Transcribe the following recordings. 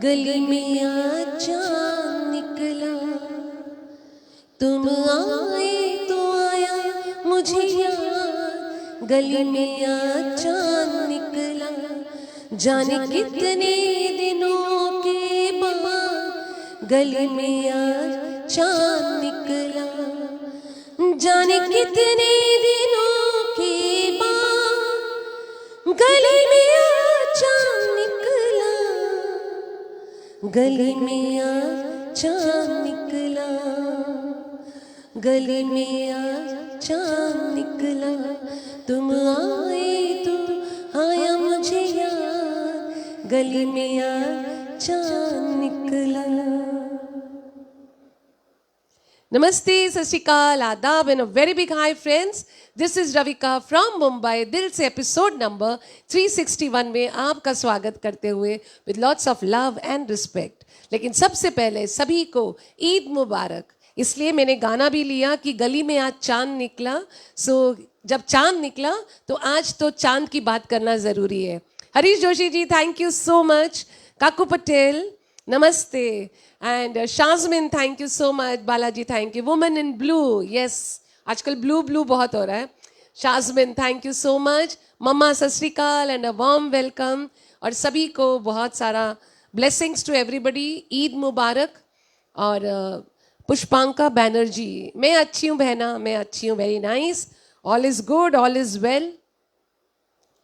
गली में आज चांद निकला, तुम आए तो आया मुझे याद। गली में आज चांद निकला, जाने कितने दिनों के बाद। गली में आज चांद निकला, जाने कितने दिनों के बाद। गली में आज चांद निकला, गली में आज चांद निकला, गली में आज चांद निकला। तुम आए तो आया मुझे याद, गली में आज चांद निकला। नमस्ते, सत श्री अकाल, आदाब and a very big hi friends. This is Ravika from Mumbai. दिल से एपिसोड नंबर 361 में आपका स्वागत करते हुए with lots of love and respect. लेकिन सबसे पहले सभी को ईद मुबारक। इसलिए मैंने गाना भी लिया कि गली में आज चांद निकला। सो जब चांद निकला तो आज तो चांद की बात करना ज़रूरी है। Harish Joshi ji, thank you so much. Kaku Patel, नमस्ते। And Shajmin, thank you so much. Balaji, thank you. Woman in blue, yes, आजकल ब्लू ब्लू बहुत हो रहा है। Shajmin, thank you so much. मम्मा, सत श्री अकाल एंड अ वार्म वेलकम। और सभी को बहुत सारा ब्लेसिंग्स टू एवरीबडी। ईद मुबारक। और पुष्पांका बैनर्जी, मैं अच्छी हूँ बहना, मैं अच्छी हूँ, very nice, all is good, all is well.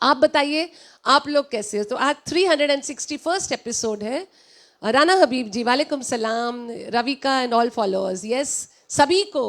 आप बताइए आप लोग कैसे हो? तो आज 361st एपिसोड है। राना हबीब जी, वालेकुम सलाम। Ravika and all followers, yes, सभी को।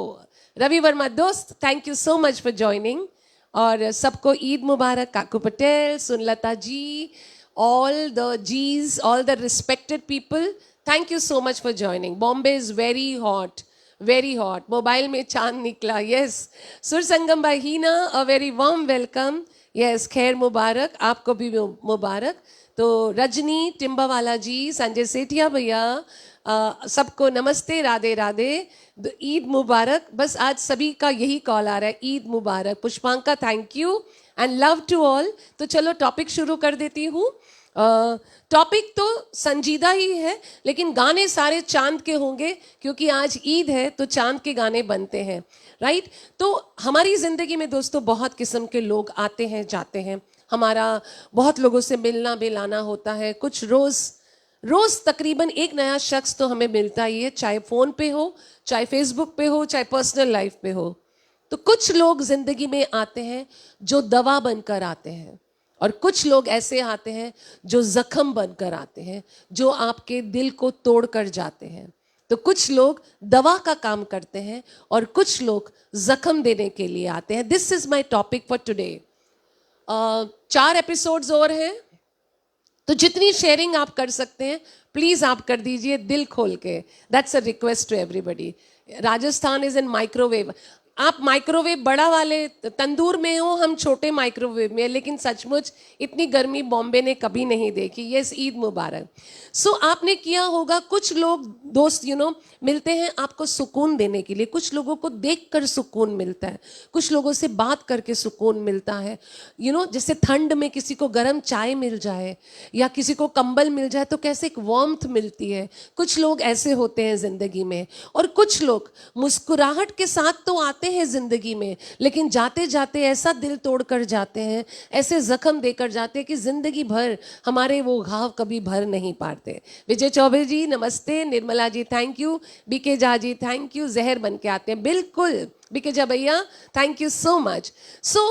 रवि वर्मा दोस्त, thank you so much for joining. और सबको ईद मुबारक। काकू पटेल, सुनलता जी, ऑल द जीज, all the respected people, thank you so much for joining. Bombay is very hot, very hot. Mobile में चांद निकला, यस। सुर संगम भाई Heena, a very warm welcome. Yes, खैर मुबारक, आपको भी मुबारक। तो रजनी टिम्बावाला जी, संजय सेठिया भैया, सबको नमस्ते, राधे राधे, ईद मुबारक। बस आज सभी का यही कॉल आ रहा है, ईद मुबारक। Pushpanka, thank you and love to all. तो चलो टॉपिक शुरू कर देती हूँ। टॉपिक तो संजीदा ही है, लेकिन गाने सारे चांद के होंगे क्योंकि आज ईद है तो चांद के गाने बनते हैं, राइट। तो हमारी ज़िंदगी में दोस्तों बहुत किस्म के लोग आते हैं जाते हैं। हमारा बहुत लोगों से मिलना मिलाना होता है। कुछ रोज़ तकरीबन एक नया शख्स तो हमें मिलता ही है, चाहे फ़ोन पे हो, चाहे फेसबुक पे हो, चाहे पर्सनल लाइफ पे हो। तो कुछ लोग ज़िंदगी में आते हैं जो दवा बनकर आते हैं, और कुछ लोग ऐसे आते हैं जो जख्म बनकर आते हैं, जो आपके दिल को तोड़ कर जाते हैं। तो कुछ लोग दवा का काम करते हैं और कुछ लोग जख्म देने के लिए आते हैं। This is my topic for today. 4 episodes और हैं, तो जितनी शेयरिंग आप कर सकते हैं प्लीज आप कर दीजिए, दिल खोल के। That's a request to everybody. Rajasthan is in microwave. आप माइक्रोवेव बड़ा वाले तंदूर में हो, हम छोटे माइक्रोवेव में, लेकिन सचमुच इतनी गर्मी बॉम्बे ने कभी नहीं देखी। यस, ईद मुबारक। सो आपने किया होगा, कुछ लोग दोस्त मिलते हैं आपको सुकून देने के लिए। कुछ लोगों को देखकर सुकून मिलता है, कुछ लोगों से बात करके सुकून मिलता है। जैसे ठंड में किसी को गर्म चाय मिल जाए या किसी को कंबल मिल जाए तो कैसे एक वार्मथ मिलती है। कुछ लोग ऐसे होते हैं जिंदगी में। और कुछ लोग मुस्कुराहट के साथ तो आते हैं जिंदगी में, लेकिन जाते जाते ऐसा दिल तोड़ कर जाते हैं, ऐसे जख्म देकर जाते हैं कि जिंदगी भर हमारे वो घाव कभी भर नहीं पाते। विजय चौबे जी, नमस्ते। Nirmala ji, thank you. BK Jha ji, thank you. जहर बन के आते हैं, बिल्कुल बीके झा भैया, thank you so much. So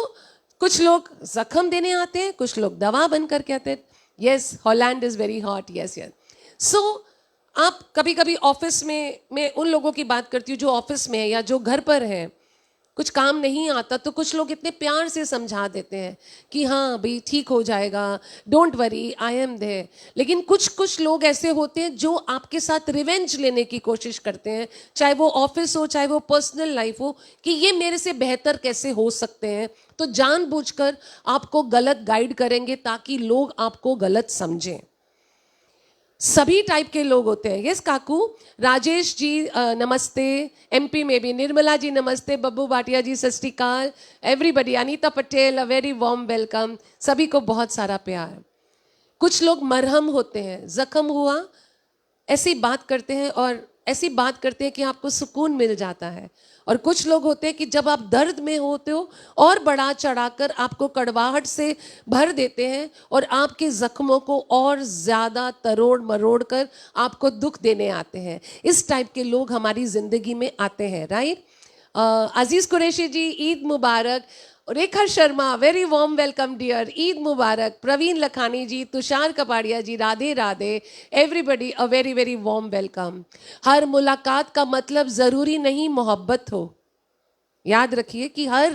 कुछ लोग जख्म देने आते हैं, कुछ लोग दवा बन करके आते हैं। Yes, Holland is very hot, yes yes. So आप कभी कभी ऑफिस में, मैं उन लोगों की बात करती हूँ जो ऑफिस में है या जो घर पर है, कुछ काम नहीं आता तो कुछ लोग इतने प्यार से समझा देते हैं कि हाँ भाई ठीक हो जाएगा, don't worry, I am there. लेकिन कुछ लोग ऐसे होते हैं जो आपके साथ रिवेंज लेने की कोशिश करते हैं, चाहे वो ऑफिस हो चाहे वो पर्सनल लाइफ हो, कि ये मेरे से बेहतर कैसे हो सकते हैं। तो जानबूझकर आपको गलत गाइड करेंगे ताकि लोग आपको गलत समझें। सभी टाइप के लोग होते हैं। यस काकू। राजेश जी, नमस्ते। एमपी में भी निर्मला जी, नमस्ते। बब्बू भाटिया जी, सत श्री अकाल। एवरीबडी, अनीता पटेल, अ वेरी वार्म वेलकम। सभी को बहुत सारा प्यार। कुछ लोग मरहम होते हैं, जख्म हुआ ऐसी बात करते हैं और ऐसी बात करते हैं कि आपको सुकून मिल जाता है। और कुछ लोग होते हैं कि जब आप दर्द में होते हो और बढ़ा चढ़ाकर आपको कड़वाहट से भर देते हैं और आपके जख्मों को और ज़्यादा तरोड़ मरोड़ कर आपको दुख देने आते हैं। इस टाइप के लोग हमारी ज़िंदगी में आते हैं, राइट। अजीज़ कुरैशी जी, ईद मुबारक। Rekha Sharma, very warm welcome dear, Eid मुबारक। Praveen Lakhani ji, Tushar Kapadia ji, Radhe Radhe. Everybody a very very warm welcome. हर मुलाकात का मतलब ज़रूरी नहीं मोहब्बत हो। याद रखिए कि हर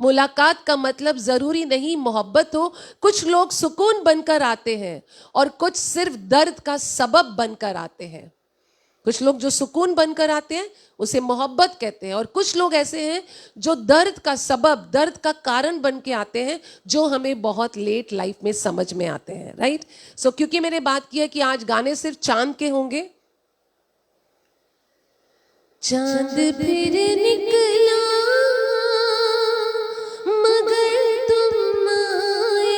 मुलाकात का मतलब ज़रूरी नहीं मोहब्बत हो। कुछ लोग सुकून बनकर आते हैं और कुछ सिर्फ दर्द का सबब बनकर आते हैं। कुछ लोग जो सुकून बनकर आते हैं उसे मोहब्बत कहते हैं, और कुछ लोग ऐसे हैं जो दर्द का सबब, दर्द का कारण बन के आते हैं, जो हमें बहुत लेट लाइफ में समझ में आते हैं, राइट। सो क्योंकि मैंने बात की है कि आज गाने सिर्फ चांद के होंगे। चांद फिर निकला मगर तुम आए,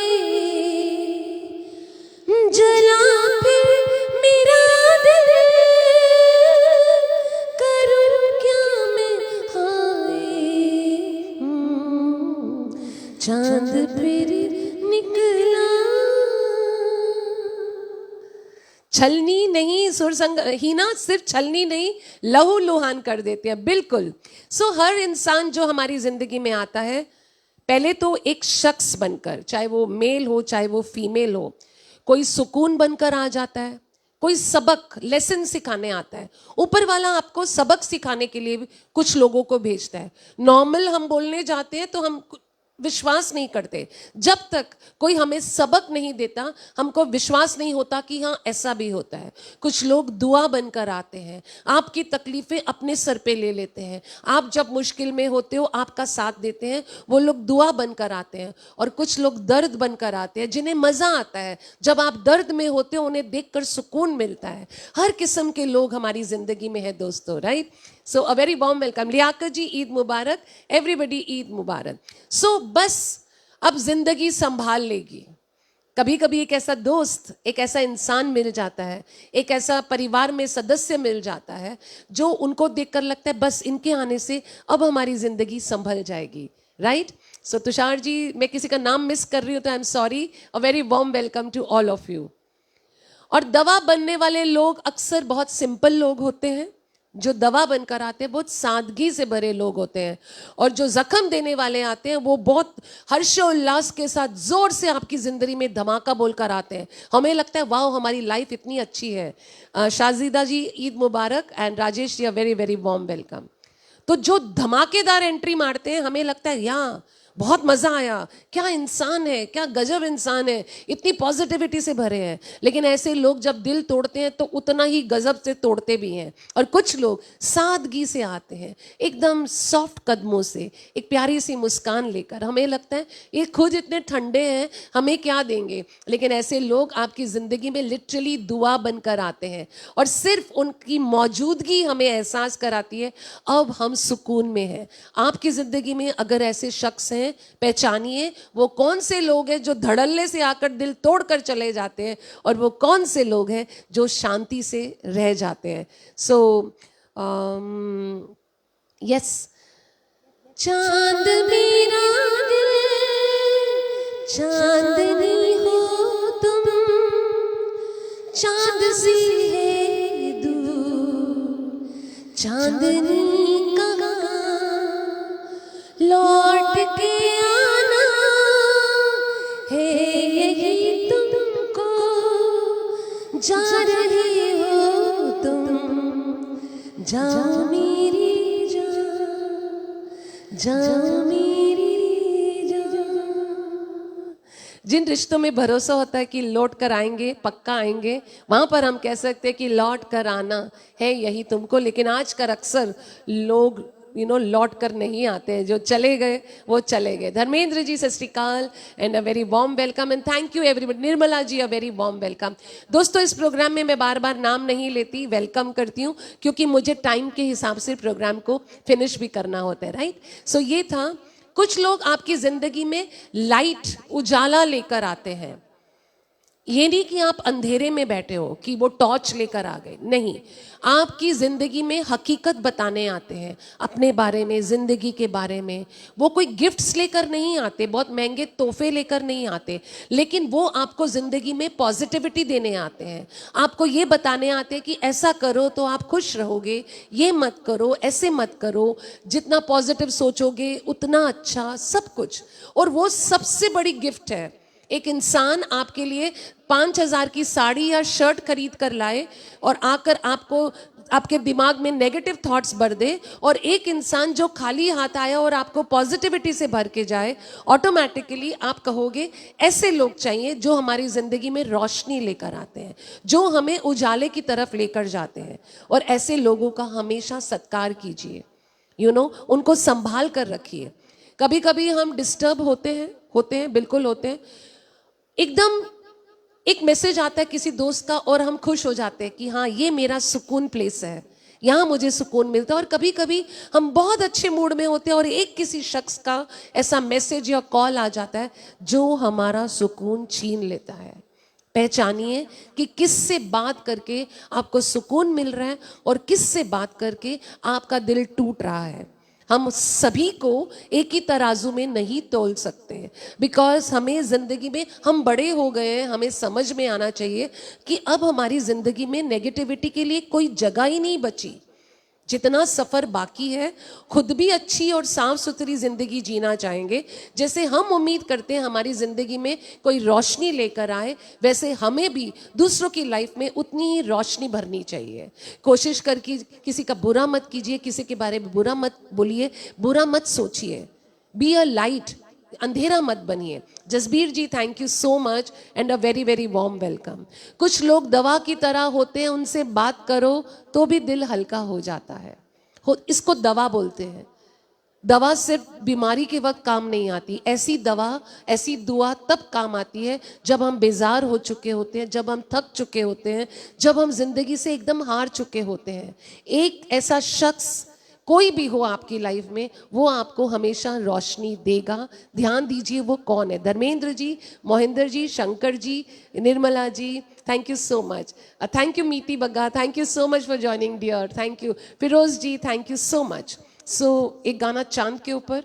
जला फिर मेरा दिल, करूं क्या मैं हाय। चांद फिर निकला। छलनी नहीं, सुरसंग ही ना, सिर्फ छलनी नहीं, लहू लुहान कर देते हैं, बिल्कुल। सो हर इंसान जो हमारी जिंदगी में आता है, पहले तो एक शख्स बनकर, चाहे वो मेल हो चाहे वो फीमेल हो, कोई सुकून बनकर आ जाता है, कोई सबक, लेसन सिखाने आता है। ऊपर वाला आपको सबक सिखाने के लिए भी कुछ लोगों को भेजता है। नॉर्मल हम बोलने जाते हैं तो हम विश्वास नहीं करते। जब तक कोई हमें सबक नहीं देता, हमको विश्वास नहीं होता कि हाँ ऐसा भी होता है। कुछ लोग दुआ बनकर आते हैं, आपकी तकलीफें अपने सर पे ले लेते हैं। आप जब मुश्किल में होते हो, आपका साथ देते हैं, वो लोग दुआ बनकर आते हैं। और कुछ लोग दर्द बनकर आते हैं, जिन्हें मज़ा आता है। जब आप दर्द में होते हो, उन्हें देखकर सुकून मिलता है। हर किस्म के लोग हमारी ज़िंदगी में है दोस्तों, right. So a very warm welcome. Liyaqat ji, Eid मुबारक। एवरीबडी ईद मुबारक। सो बस अब जिंदगी संभाल लेगी। कभी कभी एक ऐसा दोस्त, एक ऐसा इंसान मिल जाता है, एक ऐसा परिवार में सदस्य मिल जाता है जो उनको देखकर लगता है बस इनके आने से अब हमारी जिंदगी संभल जाएगी, राइट। सो तुषार जी, मैं किसी का नाम मिस कर रही हूँ तो I am sorry. A very warm welcome to all of you. और दवा बनने वाले लोग अक्सर बहुत सिंपल लोग होते हैं। जो दवा बनकर आते हैं बहुत सादगी से भरे लोग होते हैं, और जो जख्म देने वाले आते हैं वो बहुत हर्षोल्लास के साथ जोर से आपकी जिंदगी में धमाका बोलकर आते हैं। हमें लगता है वाह हमारी लाइफ इतनी अच्छी है। शाजिदा जी, ईद मुबारक। And Rajesh ji, a very very warm welcome. तो जो धमाकेदार एंट्री मारते हैं, हमें लगता है या बहुत मज़ा आया, क्या इंसान है, क्या गजब इंसान है, इतनी पॉजिटिविटी से भरे हैं। लेकिन ऐसे लोग जब दिल तोड़ते हैं तो उतना ही गजब से तोड़ते भी हैं। और कुछ लोग सादगी से आते हैं, एकदम सॉफ्ट कदमों से, एक प्यारी सी मुस्कान लेकर। हमें लगता है ये खुद इतने ठंडे हैं, हमें क्या देंगे। लेकिन ऐसे लोग आपकी ज़िंदगी में लिटरली दुआ बनकर आते हैं, और सिर्फ उनकी मौजूदगी हमें एहसास कराती है अब हम सुकून में हैं। आपकी ज़िंदगी में अगर ऐसे शख्स हैं, पहचानिए वो कौन से लोग हैं जो धड़ल्ले से आकर दिल तोड़कर चले जाते हैं, और वो कौन से लोग हैं जो शांति से रह जाते हैं। सो यस, चांद मेरा दिल, चांदनी हो तुम, चांद सी है दूर, चांदनी लौट के आना है, यही तुमको जा रहे हो तुम। जाओ मेरी जान, जाओ मेरी जान। जिन रिश्तों में भरोसा होता है कि लौट कर आएंगे, पक्का आएंगे, वहाँ पर हम कह सकते हैं कि लौट कर आना है यही तुमको। लेकिन आजकल अक्सर लोग लौट कर नहीं आते हैं। जो चले गए वो चले गए। धर्मेंद्र जी, सत श्री अकाल and a very warm welcome and thank you everybody. Nirmala ji, a very warm welcome. दोस्तों, इस प्रोग्राम में मैं बार बार नाम नहीं लेती, वेलकम करती हूँ, क्योंकि मुझे टाइम के हिसाब से प्रोग्राम को फिनिश भी करना होता है, राइट। सो ये था, कुछ लोग आपकी जिंदगी में लाइट, उजाला लेकर आते हैं। ये नहीं कि आप अंधेरे में बैठे हो कि वो टॉर्च लेकर आ गए, नहीं, आपकी जिंदगी में हकीकत बताने आते हैं अपने बारे में, जिंदगी के बारे में। वो कोई गिफ्ट्स लेकर नहीं आते, बहुत महंगे तोहफे लेकर नहीं आते, लेकिन वो आपको जिंदगी में पॉजिटिविटी देने आते हैं। आपको ये बताने आते हैं कि ऐसा करो तो आप खुश रहोगे, ये मत करो, ऐसे मत करो, जितना पॉजिटिव सोचोगे उतना अच्छा, सब कुछ। और वो सबसे बड़ी गिफ्ट है। एक इंसान आपके लिए 5,000 की साड़ी या शर्ट खरीद कर लाए और आकर आपको आपके दिमाग में नेगेटिव थॉट्स भर दे, और एक इंसान जो खाली हाथ आया और आपको पॉजिटिविटी से भर के जाए, ऑटोमेटिकली आप कहोगे ऐसे लोग चाहिए जो हमारी जिंदगी में रोशनी लेकर आते हैं, जो हमें उजाले की तरफ लेकर जाते हैं। और ऐसे लोगों का हमेशा सत्कार कीजिए, उनको संभाल कर रखिए। कभी कभी हम डिस्टर्ब होते हैं, बिल्कुल होते हैं। एकदम एक मैसेज आता है किसी दोस्त का और हम खुश हो जाते हैं कि हाँ, ये मेरा सुकून प्लेस है, यहाँ मुझे सुकून मिलता है। और कभी कभी हम बहुत अच्छे मूड में होते हैं और एक किसी शख्स का ऐसा मैसेज या कॉल आ जाता है जो हमारा सुकून छीन लेता है। पहचानिए कि किससे बात करके आपको सुकून मिल रहा है और किससे बात करके आपका दिल टूट रहा है। हम सभी को एक ही तराजू में नहीं तोल सकते, बिकॉज हमें जिंदगी में, हम बड़े हो गए हैं, हमें समझ में आना चाहिए कि अब हमारी जिंदगी में नेगेटिविटी के लिए कोई जगह ही नहीं बची। जितना सफ़र बाकी है, खुद भी अच्छी और साफ सुथरी ज़िंदगी जीना चाहेंगे, जैसे हम उम्मीद करते हैं हमारी ज़िंदगी में कोई रोशनी लेकर आए, वैसे हमें भी दूसरों की लाइफ में उतनी ही रोशनी भरनी चाहिए। कोशिश करके किसी का बुरा मत कीजिए, किसी के बारे में बुरा मत बोलिए, बुरा मत सोचिए। बी अ लाइट, अंधेरा मत बनिए। Jasbir ji, thank you so much and a very very warm welcome. कुछ लोग दवा की तरह होते हैं, उनसे बात करो तो भी दिल हल्का हो जाता है। इसको दवा बोलते हैं। दवा सिर्फ बीमारी के वक्त काम नहीं आती, ऐसी दवा, ऐसी दुआ तब काम आती है जब हम बेजार हो चुके होते हैं, जब हम थक चुके होते हैं, जब हम जिंदगी से एकदम हार चुके होते हैं। एक ऐसा शख्स कोई भी हो आपकी लाइफ में, वो आपको हमेशा रोशनी देगा। ध्यान दीजिए वो कौन है। Dharmendra ji, Mohinder ji, Shankar ji, Nirmala ji, thank you so much. Thank you Meeti Bagga, thank you so much for joining dear, thank you. Firoz ji, thank you so much. So एक गाना चांद के ऊपर।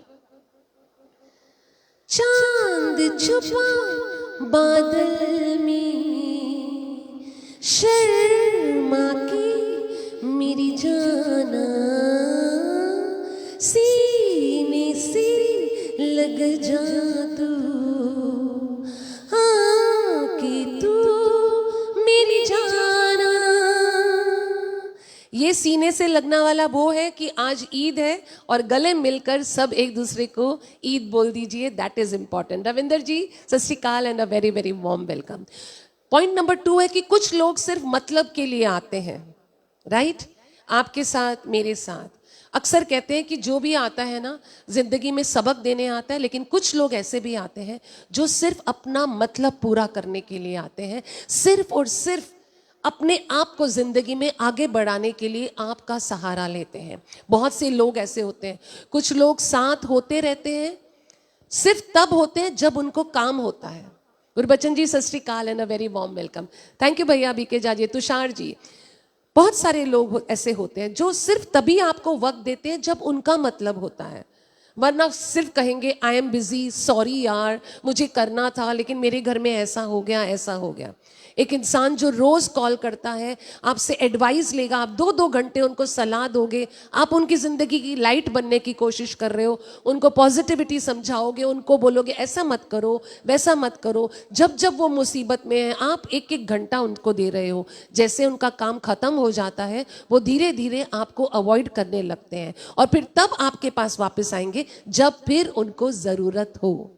चांद छुपा बादल में, शर्मा की मेरी जाना, सीने से लग जा तू, हाँ कि तू मेरी जाना। ये सीने से लगने वाला वो है कि आज ईद है और गले मिलकर सब एक दूसरे को ईद बोल दीजिए, दैट इज इंपॉर्टेंट। रविंदर जी, सत श्री अकाल and a very very warm welcome. Point number 2 है कि कुछ लोग सिर्फ मतलब के लिए आते हैं, राइट? आपके साथ, मेरे साथ अक्सर कहते हैं कि जो भी आता है ना, जिंदगी में सबक देने आता है, लेकिन कुछ लोग ऐसे भी आते हैं जो सिर्फ अपना मतलब पूरा करने के लिए आते हैं, सिर्फ और सिर्फ अपने आप को जिंदगी में आगे बढ़ाने के लिए आपका सहारा लेते हैं। बहुत से लोग ऐसे होते हैं। कुछ लोग साथ होते रहते हैं, सिर्फ तब होते हैं जब उनको काम होता है। गुरबचन जी, सत श्री अकाल and a very warm welcome. Thank you भैया, बीके जाजिए, तुषार जी। बहुत सारे लोग ऐसे होते हैं जो सिर्फ तभी आपको वक्त देते हैं जब उनका मतलब होता है, वरना सिर्फ कहेंगे आई एम बिजी, सॉरी यार मुझे करना था लेकिन मेरे घर में ऐसा हो गया, ऐसा हो गया। एक इंसान जो रोज कॉल करता है, आपसे एडवाइस लेगा, आप 2-2 घंटे उनको सलाह दोगे, आप उनकी जिंदगी की लाइट बनने की कोशिश कर रहे हो, उनको पॉजिटिविटी समझाओगे, उनको बोलोगे ऐसा मत करो, वैसा मत करो। जब जब वो मुसीबत में है, आप 1-1 घंटा उनको दे रहे हो। जैसे उनका काम खत्म हो जाता है, वो धीरे धीरे आपको अवॉइड करने लगते हैं और फिर तब आपके पास वापस आएंगे जब फिर उनको जरूरत हो।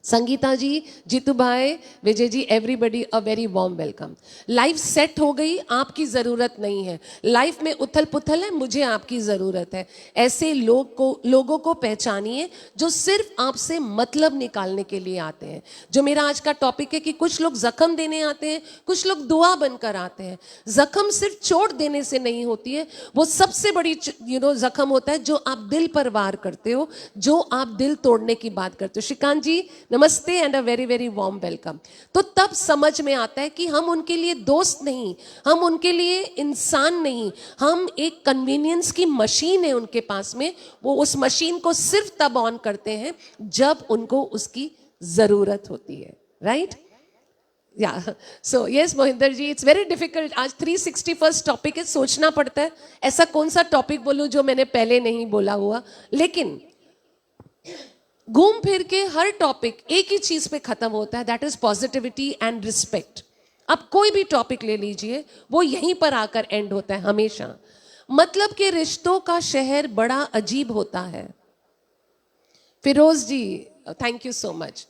संगीता जी, जीतू भाई, Vijay ji, everybody a very warm welcome. Life set हो गई, आपकी ज़रूरत नहीं है। लाइफ में उथल पुथल है, मुझे आपकी ज़रूरत है। ऐसे लोगों को पहचानिए जो सिर्फ आपसे मतलब निकालने के लिए आते हैं। जो मेरा आज का टॉपिक है कि कुछ लोग जख्म देने आते हैं, कुछ लोग दुआ बनकर आते हैं। जख्म सिर्फ चोट देने से नहीं होती है, वो सबसे बड़ी जख्म होता है जो आप दिल पर वार करते हो, जो आप दिल तोड़ने की बात करते हो। श्रीकांत जी, नमस्ते and a very very warm welcome. तो तब समझ में आता है कि हम उनके लिए दोस्त नहीं, हम उनके लिए इंसान नहीं, हम एक कन्वीनियंस की मशीन है उनके पास में। वो उस मशीन को सिर्फ तब ऑन करते हैं जब उनको उसकी जरूरत होती है, right? Yeah. So yes, Mohinder ji, it's very difficult. आज 361st टॉपिक है, सोचना पड़ता है ऐसा कौन सा टॉपिक बोलूं जो मैंने पहले नहीं बोला हुआ, लेकिन घूम फिर के हर टॉपिक एक ही चीज पे खत्म होता है, that is positivity and respect. अब कोई भी टॉपिक ले लीजिए, वो यहीं पर आकर एंड होता है हमेशा। मतलब के रिश्तों का शहर बड़ा अजीब होता है। Firoz ji, thank you so much.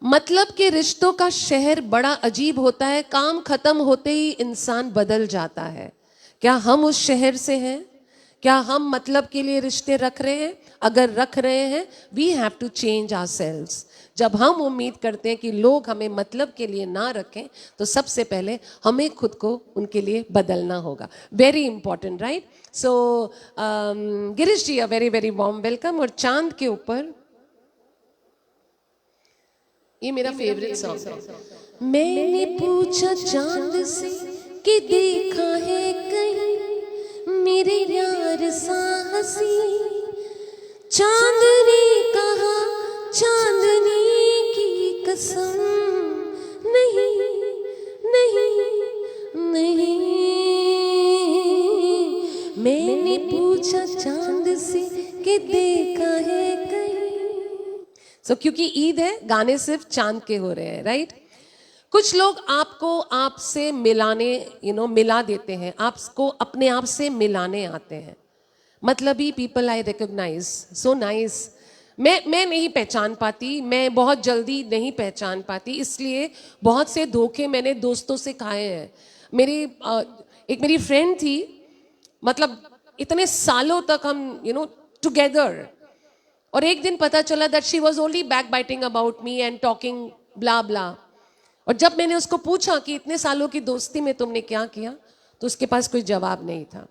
मतलब के रिश्तों का शहर बड़ा अजीब होता है, काम खत्म होते ही इंसान बदल जाता है। क्या हम उस शहर से हैं? क्या हम मतलब के लिए रिश्ते रख रहे हैं? अगर रख रहे हैं, we have to change ourselves. जब हम उम्मीद करते हैं कि लोग हमें मतलब के लिए ना रखें, तो सबसे पहले हमें खुद को उनके लिए बदलना होगा। Very important, right? So Girish ji, a very very warm welcome. और चांद के ऊपर, ये मेरा फेवरेट सॉन्ग है। मैंने पूछा चांद से कि देखा है कहीं मेरे यार सा हंसी, चांद ने कहा चांदनी की कसम, नहीं नहीं नहीं। मैंने पूछा चांद से कि देखा है कहीं। क्योंकि ईद है, गाने सिर्फ चांद के हो रहे हैं, राइट? कुछ लोग आपको आपसे मिलाने मिला देते हैं, आपको अपने आप से मिलाने आते हैं। मतलबी people I recognise, so nice. मैं नहीं पहचान पाती, मैं बहुत जल्दी नहीं पहचान पाती, इसलिए बहुत से धोखे मैंने दोस्तों से खाए हैं। एक मेरी फ्रेंड थी, मतलब इतने सालों तक हम टुगेदर, और एक दिन पता चला that she was only backbiting about me and talking blah blah. और जब मैंने उसको पूछा कि इतने सालों की दोस्ती में तुमने क्या किया, तो उसके पास कोई जवाब नहीं था।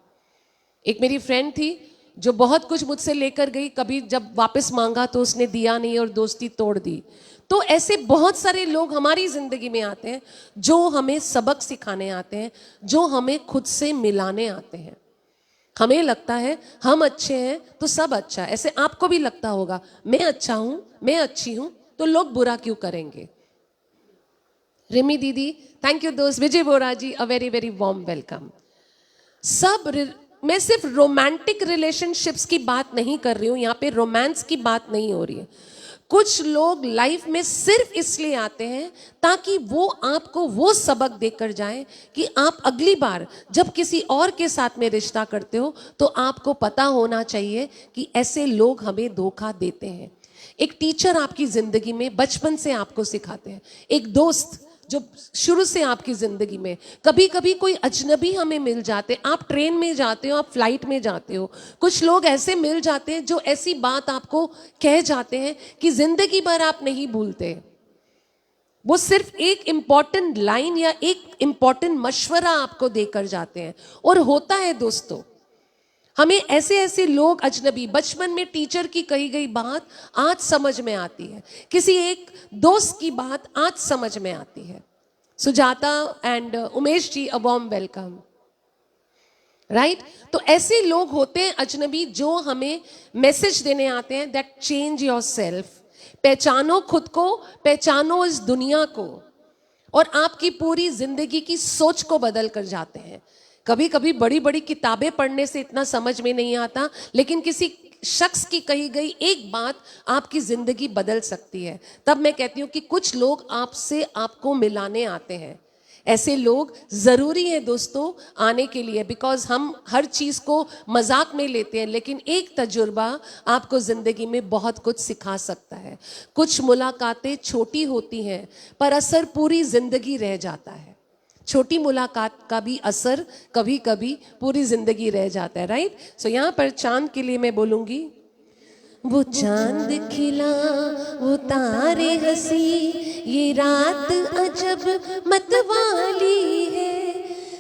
एक मेरी फ्रेंड थी जो बहुत कुछ मुझसे लेकर गई, कभी जब वापस मांगा तो उसने दिया नहीं और दोस्ती तोड़ दी। तो ऐसे बहुत सारे लोग हमारी जिंदगी में आते हैं जो हमें सबक सिखाने आते हैं, जो हमें खुद से मिलाने आते हैं। हमें लगता है हम अच्छे हैं तो सब अच्छा है, ऐसे आपको भी लगता होगा मैं अच्छा हूं, मैं अच्छी हूं, तो लोग बुरा क्यों करेंगे? रिमी दीदी, थैंक यू दोस्त। Vijay Bora ji, a very very warm welcome. मैं सिर्फ रोमांटिक रिलेशनशिप्स की बात नहीं कर रही हूं, यहां पे रोमांस की बात नहीं हो रही है। कुछ लोग लाइफ में सिर्फ इसलिए आते हैं ताकि वो आपको वो सबक देकर जाएं कि आप अगली बार जब किसी और के साथ में रिश्ता करते हो तो आपको पता होना चाहिए कि ऐसे लोग हमें धोखा देते हैं। एक टीचर आपकी जिंदगी में बचपन से आपको सिखाते हैं, एक दोस्त जो शुरू से आपकी जिंदगी में, कभी कभी कोई अजनबी हमें मिल जाते, आप ट्रेन में जाते हो, आप फ्लाइट में जाते हो, कुछ लोग ऐसे मिल जाते हैं जो ऐसी बात आपको कह जाते हैं कि जिंदगी भर आप नहीं भूलते। वो सिर्फ एक इंपॉर्टेंट लाइन या एक इंपॉर्टेंट मशवरा आपको देकर जाते हैं। और होता है दोस्तों, हमें ऐसे ऐसे लोग अजनबी, बचपन में टीचर की कही गई बात आज समझ में आती है, किसी एक दोस्त की बात आज समझ में आती है। Sujata and Umesh ji, a warm welcome, right? तो ऐसे लोग होते हैं अजनबी जो हमें मैसेज देने आते हैं दैट चेंज योर सेल्फ, पहचानो खुद को, पहचानो इस दुनिया को, और आपकी पूरी जिंदगी की सोच को बदल कर जाते हैं। कभी कभी बड़ी बड़ी किताबें पढ़ने से इतना समझ में नहीं आता, लेकिन किसी शख्स की कही गई एक बात आपकी जिंदगी बदल सकती है। तब मैं कहती हूँ कि कुछ लोग आपसे आपको मिलाने आते हैं। ऐसे लोग जरूरी है दोस्तों आने के लिए, बिकॉज हम हर चीज को मजाक में लेते हैं, लेकिन एक तजुर्बा आपको जिंदगी में बहुत कुछ सिखा सकता है। कुछ मुलाकातें छोटी होती हैं पर असर पूरी जिंदगी रह जाता है। छोटी मुलाकात का भी असर कभी कभी पूरी जिंदगी रह जाता है, राइट? सो यहाँ पर चांद के लिए मैं बोलूंगी, वो चांद खिला, वो तारे हंसी, ये रात अजब मतवाली है,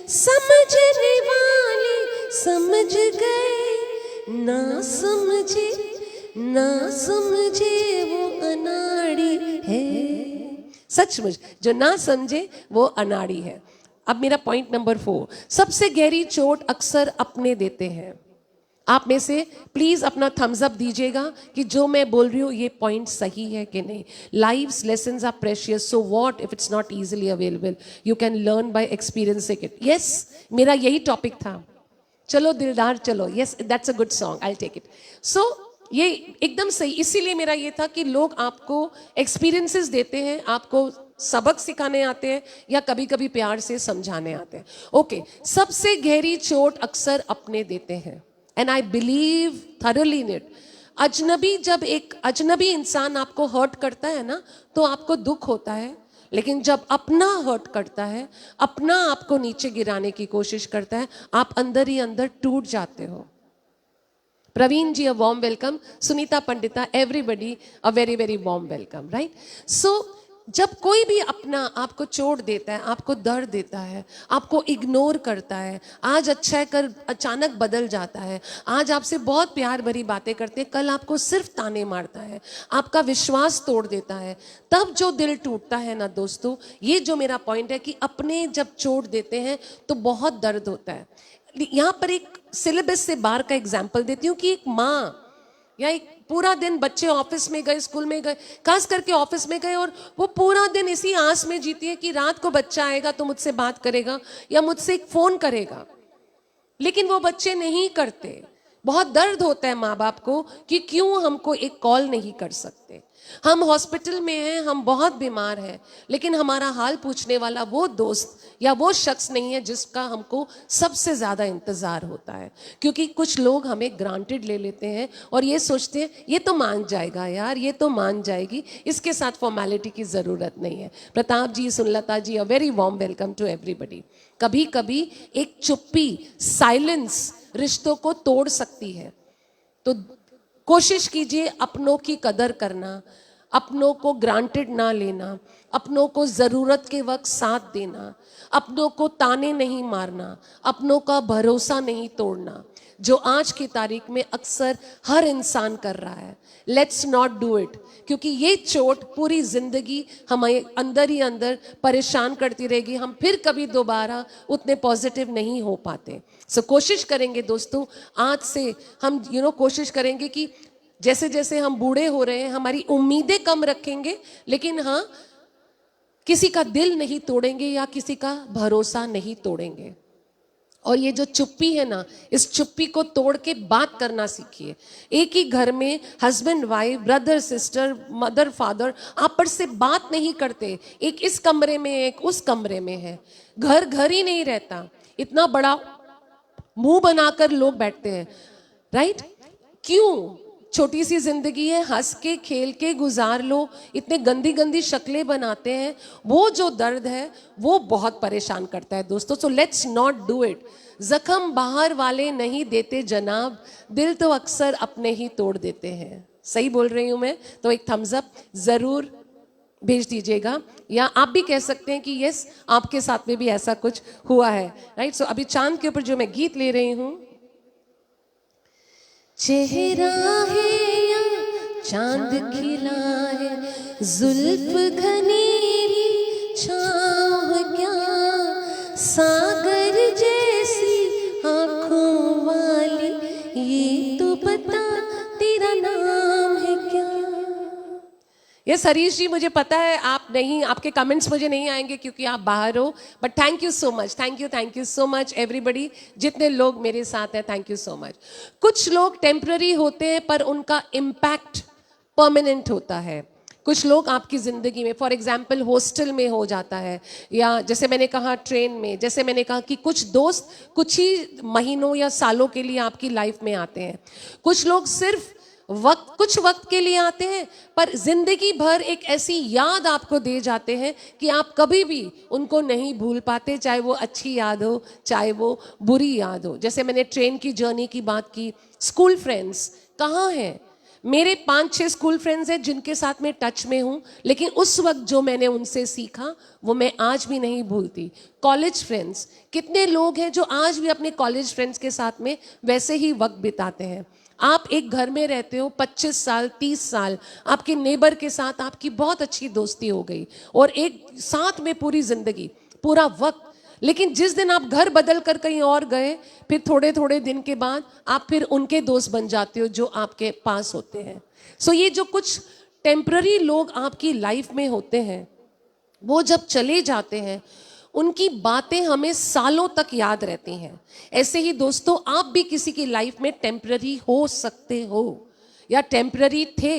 समझने वाले समझ गए, ना समझे ना समझे वो अनाड़ी है। सचमुच जो ना समझे वो अनाड़ी है। अब मेरा पॉइंट नंबर 4, सबसे गहरी चोट अक्सर अपने देते हैं। आप में से प्लीज अपना थम्स अप दीजिएगा कि जो मैं बोल रही हूँ ये पॉइंट सही है कि नहीं। Life's lessons are precious, so what if it's not easily available, you can learn by experiencing it. Yes, मेरा यही टॉपिक था। चलो दिलदार चलो, yes that's a good song, I will take it. So ये एकदम सही, इसीलिए मेरा ये था कि लोग आपको एक्सपीरियंसेस देते हैं, आपको सबक सिखाने आते हैं या कभी कभी प्यार से समझाने आते हैं। ओके, सबसे गहरी चोट अक्सर अपने देते हैं, and I believe thoroughly in it. जब एक अजनबी इंसान आपको हर्ट करता है ना, तो आपको दुख होता है, लेकिन जब अपना हर्ट करता है, अपना आपको नीचे गिराने की कोशिश करता है, आप अंदर ही अंदर टूट जाते हो। Praveen ji, a warm welcome. Sunita Pandita, everybody a very very warm welcome, right. So जब कोई भी अपना आपको चोट देता है, आपको दर्द देता है, आपको इग्नोर करता है, आज अच्छा है कर अचानक बदल जाता है, आज आपसे बहुत प्यार भरी बातें करते हैं, कल आपको सिर्फ ताने मारता है, आपका विश्वास तोड़ देता है, तब जो दिल टूटता है ना दोस्तों, ये जो मेरा पॉइंट है कि अपने जब चोट देते हैं तो बहुत दर्द होता है। यहाँ पर एक सिलेबस से बाहर का एग्जाम्पल देती हूँ कि एक माँ या एक पूरा दिन बच्चे ऑफिस में गए, स्कूल में गए, खास करके ऑफिस में गए, और वो पूरा दिन इसी आस में जीती है कि रात को बच्चा आएगा तो मुझसे बात करेगा या मुझसे एक फोन करेगा, लेकिन वो बच्चे नहीं करते। बहुत दर्द होता है माँ बाप को कि क्यों हमको एक कॉल नहीं कर सकते। हम हॉस्पिटल में हैं, हम बहुत बीमार हैं, लेकिन हमारा हाल पूछने वाला वो दोस्त या वो शख्स नहीं है जिसका हमको सबसे ज़्यादा इंतज़ार होता है। क्योंकि कुछ लोग हमें ग्रांटेड ले लेते हैं और ये सोचते हैं ये तो मान जाएगा यार, ये तो मान जाएगी, इसके साथ फॉर्मेलिटी की ज़रूरत नहीं है। Pratap ji, Sunlata ji, a very warm welcome to everybody. कभी कभी एक चुप्पी, साइलेंस रिश्तों को तोड़ सकती है, तो कोशिश कीजिए अपनों की कदर करना, अपनों को ग्रांटेड ना लेना, अपनों को ज़रूरत के वक्त साथ देना, अपनों को ताने नहीं मारना, अपनों का भरोसा नहीं तोड़ना, जो आज की तारीख में अक्सर हर इंसान कर रहा है। लेट्स नॉट डू इट, क्योंकि ये चोट पूरी जिंदगी हमें अंदर ही अंदर परेशान करती रहेगी, हम फिर कभी दोबारा उतने पॉजिटिव नहीं हो पाते। सो कोशिश करेंगे दोस्तों, आज से हम कोशिश करेंगे कि जैसे जैसे हम बूढ़े हो रहे हैं, हमारी उम्मीदें कम रखेंगे, लेकिन हाँ, किसी का दिल नहीं तोड़ेंगे या किसी का भरोसा नहीं तोड़ेंगे। और ये जो चुप्पी है ना, इस चुप्पी को तोड़ के बात करना सीखिए। एक ही घर में husband wife, brother sister, mother father आपस से बात नहीं करते, एक इस कमरे में एक उस कमरे में है, घर घर ही नहीं रहता, इतना बड़ा मुंह बनाकर लोग बैठते हैं, राइट। क्यों? छोटी सी जिंदगी है, हंस के खेल के गुजार लो, इतने गंदी गंदी शक्लें बनाते हैं, वो जो दर्द है वो बहुत परेशान करता है दोस्तों। So let's not do it. जख्म बाहर वाले नहीं देते जनाब, दिल तो अक्सर अपने ही तोड़ देते हैं। सही बोल रही हूं मैं? तो एक थम्स अप जरूर भेज दीजिएगा, या आप भी कह सकते हैं कि यस, आपके साथ में भी ऐसा कुछ हुआ है, राइट। सो अभी चांद के ऊपर जो मैं गीत ले रही हूं, चेहरा है या चांद खिला है, जुल्फ घनेरी छाँव क्या, सागर जैसी आंखों वाली, ये तो बता तेरा नाम है क्या। ये हरीश जी, मुझे पता है आप नहीं, आपके कमेंट्स मुझे नहीं आएंगे क्योंकि आप बाहर हो, but thank you so much, thank you so much everybody, जितने लोग मेरे साथ हैं, थैंक यू सो मच। कुछ लोग टेम्पररी होते हैं पर उनका इम्पैक्ट परमानेंट होता है। कुछ लोग आपकी ज़िंदगी में, फॉर एग्जाम्पल हॉस्टल में हो जाता है, या जैसे मैंने कहा ट्रेन में, जैसे मैंने कहा कि कुछ दोस्त कुछ ही महीनों या सालों के लिए आपकी लाइफ में आते हैं। कुछ लोग सिर्फ कुछ वक्त के लिए आते हैं, पर जिंदगी भर एक ऐसी याद आपको दे जाते हैं कि आप कभी भी उनको नहीं भूल पाते, चाहे वो अच्छी याद हो चाहे वो बुरी याद हो। जैसे मैंने ट्रेन की जर्नी की बात की, स्कूल फ्रेंड्स कहाँ हैं? मेरे 5-6 स्कूल फ्रेंड्स हैं जिनके साथ मैं टच में हूँ, लेकिन उस वक्त जो मैंने उनसे सीखा वो मैं आज भी नहीं भूलती। कॉलेज फ्रेंड्स, कितने लोग हैं जो आज भी अपने कॉलेज फ्रेंड्स के साथ में वैसे ही वक्त बिताते हैं। आप एक घर में रहते हो 25 साल 30 साल, आपके नेबर के साथ आपकी बहुत अच्छी दोस्ती हो गई और एक साथ में पूरी जिंदगी पूरा वक्त, लेकिन जिस दिन आप घर बदल कर कहीं और गए, फिर थोड़े थोड़े दिन के बाद आप फिर उनके दोस्त बन जाते हो जो आपके पास होते हैं। सो ये जो कुछ टेम्पररी लोग आपकी लाइफ में होते हैं, वो जब चले जाते हैं उनकी बातें हमें सालों तक याद रहती हैं। ऐसे ही दोस्तों, आप भी किसी की लाइफ में टेम्पररी हो सकते हो या टेम्पररी थे,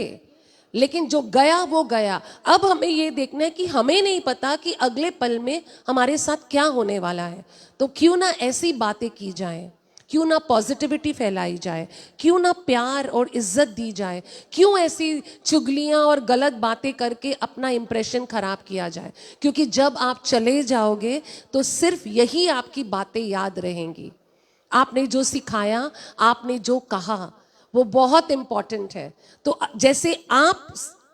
लेकिन जो गया वो गया। अब हमें ये देखना है कि हमें नहीं पता कि अगले पल में हमारे साथ क्या होने वाला है, तो क्यों ना ऐसी बातें की जाए, क्यों ना पॉजिटिविटी फैलाई जाए, क्यों ना प्यार और इज्जत दी जाए, क्यों ऐसी चुगलियां और गलत बातें करके अपना इंप्रेशन खराब किया जाए। क्योंकि जब आप चले जाओगे तो सिर्फ यही आपकी बातें याद रहेंगी। आपने जो सिखाया, आपने जो कहा, वो बहुत इंपॉर्टेंट है। तो जैसे आप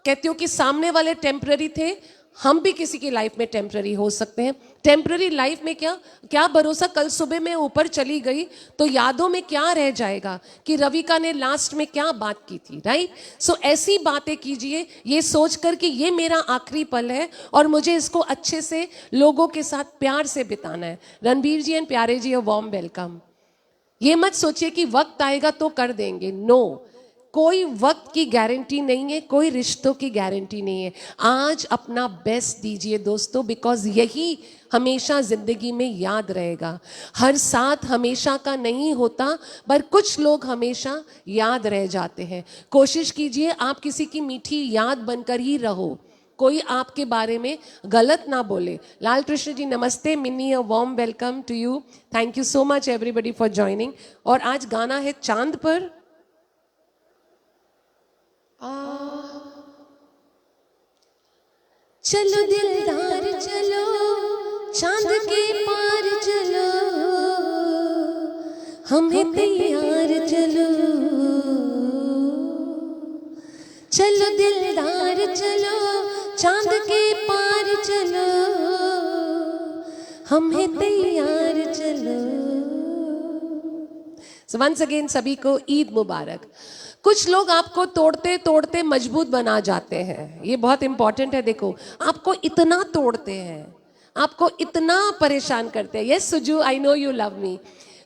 कहते हो कि सामने वाले टेम्पररी थे, हम भी किसी की लाइफ में टेम्पररी हो सकते हैं। टेम्पररी लाइफ में क्या क्या भरोसा, कल सुबह मैं ऊपर चली गई तो यादों में क्या रह जाएगा कि रविका ने लास्ट में क्या बात की थी, राइट। सो ऐसी बातें कीजिए ये सोचकर कि ये मेरा आखिरी पल है और मुझे इसको अच्छे से लोगों के साथ प्यार से बिताना है। रणबीर जी एंड प्यारे जी, अ वार्म वेलकम। ये मत सोचिए कि वक्त आएगा तो कर देंगे, नो, कोई वक्त की गारंटी नहीं है, कोई रिश्तों की गारंटी नहीं है। आज अपना बेस्ट दीजिए दोस्तों, बिकॉज यही हमेशा जिंदगी में याद रहेगा। हर साथ हमेशा का नहीं होता, पर कुछ लोग हमेशा याद रह जाते हैं। कोशिश कीजिए आप किसी की मीठी याद बनकर ही रहो, कोई आपके बारे में गलत ना बोले। लाल कृष्ण जी नमस्ते, Mini, a warm welcome to you. Thank you so much everybody for joining. और आज गाना है चांद पर। चलो दिलदार चलो, चांद के पार चलो, हमें तैयार चलो। चलो दिलदार चलो, चांद के पार चलो, हमें तैयार चलो। So once again सभी को ईद मुबारक। कुछ लोग आपको तोड़ते तोड़ते मजबूत बना जाते हैं, ये बहुत इंपॉर्टेंट है। देखो, आपको इतना तोड़ते हैं, आपको इतना परेशान करते हैं। Yes Suju, I know you love me.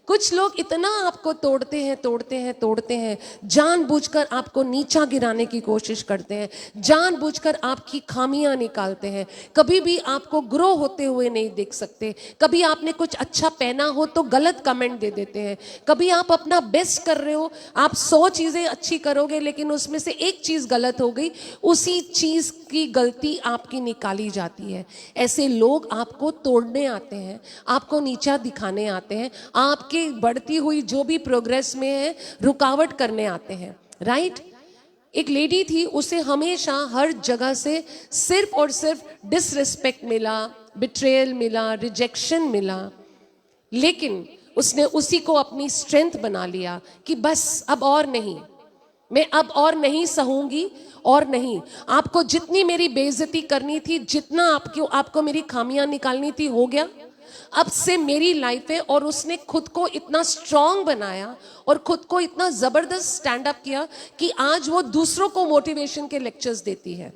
कुछ लोग इतना आपको तोड़ते हैं तोड़ते हैं तोड़ते हैं, जानबूझकर आपको नीचा गिराने की कोशिश करते हैं, जानबूझकर आपकी खामियां निकालते हैं। कभी भी आपको ग्रो होते हुए नहीं देख सकते। कभी आपने कुछ अच्छा पहना हो तो गलत कमेंट दे देते हैं। कभी आप अपना बेस्ट कर रहे हो, आप 100 चीजें अच्छी करोगे लेकिन उसमें से एक चीज गलत हो गई, उसी चीज की गलती आपकी निकाली जाती है। ऐसे लोग आपको तोड़ने आते हैं, आपको नीचा दिखाने आते हैं, आपके बढ़ती हुई जो भी प्रोग्रेस में है रुकावट करने आते हैं, राइट। एक लेडी थी, उसे हमेशा हर जगह से सिर्फ और सिर्फ डिसरिस्पेक्ट मिला, बिट्रेयल मिला, रिजेक्शन मिला, लेकिन उसने उसी को अपनी स्ट्रेंथ बना लिया कि बस अब और नहीं, मैं अब और नहीं सहूंगी। और नहीं, आपको जितनी मेरी बेइज्जती करनी थी, जितना आपको मेरी खामियां निकालनी थी, हो गया। अब से मेरी लाइफ है। और उसने खुद को इतना स्ट्रांग बनाया और खुद को इतना जबरदस्त स्टैंड अप किया कि आज वो दूसरों को मोटिवेशन के लेक्चर्स देती है।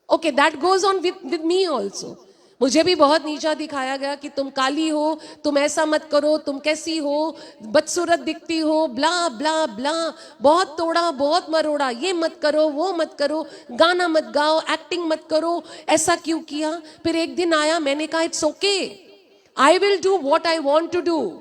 Okay, that goes on with me also. मुझे भी बहुत नीचा दिखाया गया कि तुम काली हो, तुम ऐसा मत करो, तुम कैसी हो, बदसूरत दिखती हो, ब्ला ब्ला ब्ला, बहुत तोड़ा बहुत मरोड़ा, ये मत करो वो मत करो, गाना मत गाओ, एक्टिंग मत करो, ऐसा क्यों किया। फिर एक दिन आया, मैंने कहा it's okay, I will do what I want to do.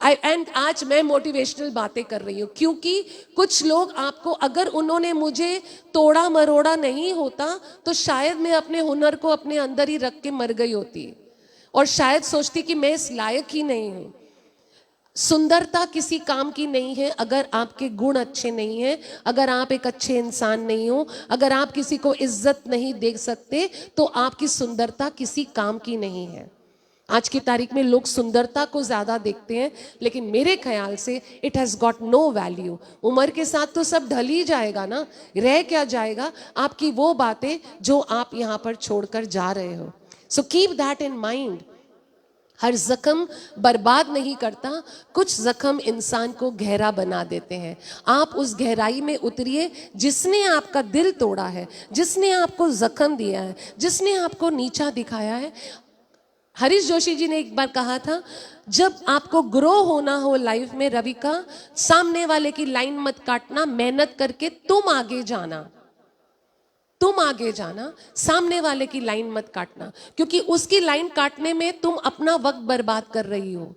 And आज मैं मोटिवेशनल बातें कर रही हूँ क्योंकि कुछ लोग आपको, अगर उन्होंने मुझे तोड़ा मरोड़ा नहीं होता तो शायद मैं अपने हुनर को अपने अंदर ही रख के मर गई होती और शायद सोचती कि मैं इस लायक ही नहीं हूँ। सुंदरता किसी काम की नहीं है अगर आपके गुण अच्छे नहीं हैं, अगर आप एक अच्छे इंसान नहीं हो, अगर आप किसी को इज्जत नहीं दे सकते तो आपकी सुंदरता किसी काम की नहीं है। आज की तारीख में लोग सुंदरता को ज्यादा देखते हैं, लेकिन मेरे ख्याल से it has got no value. उम्र के साथ तो सब ढल ही जाएगा ना, रह क्या जाएगा आपकी वो बातें जो आप यहाँ पर छोड़कर जा रहे हो। So keep that in mind. हर जख्म बर्बाद नहीं करता, कुछ जख्म इंसान को गहरा बना देते हैं। आप उस गहराई में उतरिए। जिसने आपका दिल तोड़ा है, जिसने आपको जख्म दिया है, जिसने आपको नीचा दिखाया है, हरीश जोशी जी ने एक बार कहा था, जब आपको ग्रो होना हो लाइफ में रविका, सामने वाले की लाइन मत काटना, मेहनत करके तुम आगे जाना, तुम आगे जाना, सामने वाले की लाइन मत काटना, क्योंकि उसकी लाइन काटने में तुम अपना वक्त बर्बाद कर रही हो।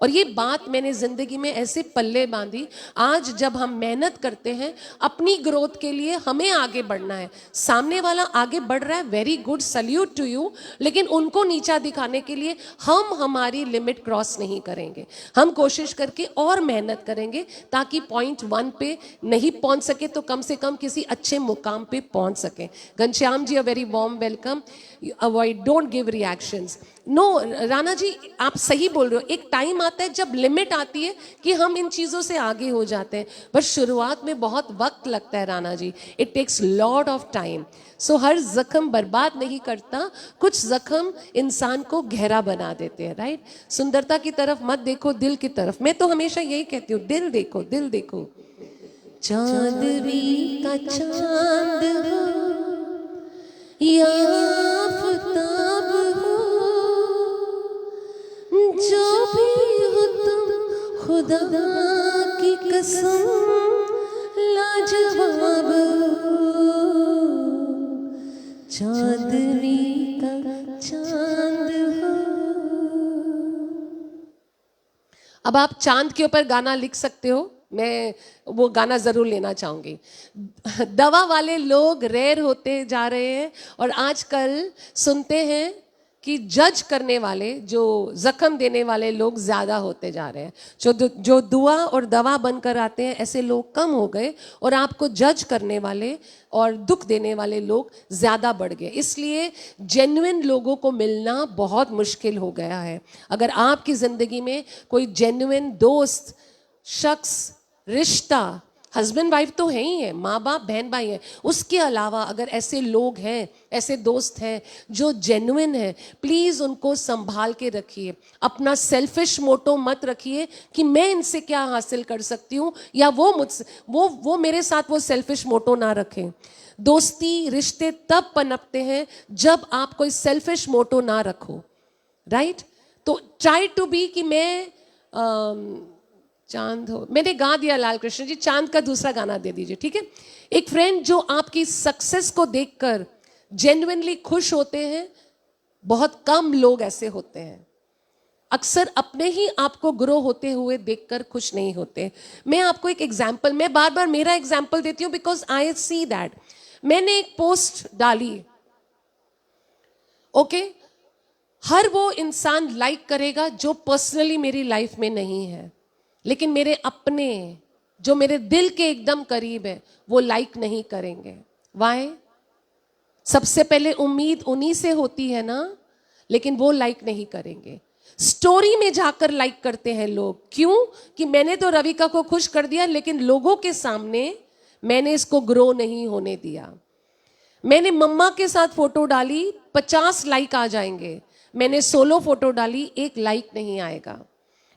और ये बात मैंने जिंदगी में ऐसे पल्ले बांधी। आज जब हम मेहनत करते हैं अपनी ग्रोथ के लिए, हमें आगे बढ़ना है, सामने वाला आगे बढ़ रहा है, very good, salute to you, लेकिन उनको नीचा दिखाने के लिए हम हमारी लिमिट क्रॉस नहीं करेंगे। हम कोशिश करके और मेहनत करेंगे ताकि पॉइंट 1 पे नहीं पहुंच सके तो कम से कम किसी अच्छे मुकाम पे पहुंच सके। Ghanshyam ji, a very warm welcome. Avoid, don't give reactions. No Rana ji, आप सही बोल रहे हो। एक टाइम आता है जब लिमिट आती है कि हम इन चीज़ों से आगे हो जाते हैं, पर शुरुआत में बहुत वक्त लगता है Rana ji. It takes lot of time. So हर जख्म बर्बाद नहीं करता, कुछ जख्म इंसान को गहरा बना देते हैं, राइट। सुंदरता की तरफ मत देखो, दिल की तरफ। मैं तो हमेशा यही कहती हूँ, दिल देखो, दिल देखो। चांदनी का चांद हो या आफताब हो, जो भी हो तुम खुदा की कसम लाजवाब हो, चांदनी का चांद हो। अब आप चांद के ऊपर गाना लिख सकते हो, मैं वो गाना जरूर लेना चाहूंगी। दवा वाले लोग रेयर होते जा रहे हैं, और आजकल सुनते हैं कि जज करने वाले, जो जख्म देने वाले लोग ज्यादा होते जा रहे हैं। जो दुआ और दवा बनकर आते हैं, ऐसे लोग कम हो गए, और आपको जज करने वाले और दुख देने वाले लोग ज्यादा बढ़ गए। इसलिए जेन्युइन लोगों को मिलना बहुत मुश्किल हो गया है। अगर आपकी जिंदगी में कोई जेन्युइन दोस्त, शख्स, रिश्ता, हस्बैंड वाइफ तो है ही है, माँ बाप बहन भाई है, उसके अलावा अगर ऐसे लोग हैं, ऐसे दोस्त हैं जो जेन्युइन है, प्लीज उनको संभाल के रखिए। अपना सेल्फिश मोटो मत रखिए कि मैं इनसे क्या हासिल कर सकती हूँ, या वो मुझसे, वो मेरे साथ वो सेल्फिश मोटो ना रखें। दोस्ती, रिश्ते तब पनपते हैं जब आप कोई सेल्फिश मोटो ना रखो, राइट। तो ट्राई टू बी कि मैं चांद हो, मैंने गा दिया लाल कृष्ण जी, चांद का दूसरा गाना दे दीजिए, ठीक है। एक फ्रेंड जो आपकी सक्सेस को देखकर जेन्युइनली खुश होते हैं, बहुत कम लोग ऐसे होते हैं। अक्सर अपने ही आपको ग्रो होते हुए देखकर खुश नहीं होते। मैं आपको एक एग्जाम्पल, मैं बार बार मेरा एग्जाम्पल देती हूँ बिकॉज आई सी दैट। मैंने एक पोस्ट डाली, ओके, हर वो इंसान लाइक करेगा जो पर्सनली मेरी लाइफ में नहीं है, लेकिन मेरे अपने, जो मेरे दिल के एकदम करीब है, वो लाइक नहीं करेंगे। वाई? सबसे पहले उम्मीद उन्हीं से होती है ना, लेकिन वो लाइक नहीं करेंगे। स्टोरी में जाकर लाइक करते हैं लोग, क्यों? कि मैंने तो रविका को खुश कर दिया, लेकिन लोगों के सामने मैंने इसको ग्रो नहीं होने दिया। मैंने मम्मा के साथ फोटो डाली, 50 लाइक आ जाएंगे। मैंने सोलो फोटो डाली, 1 लाइक नहीं आएगा।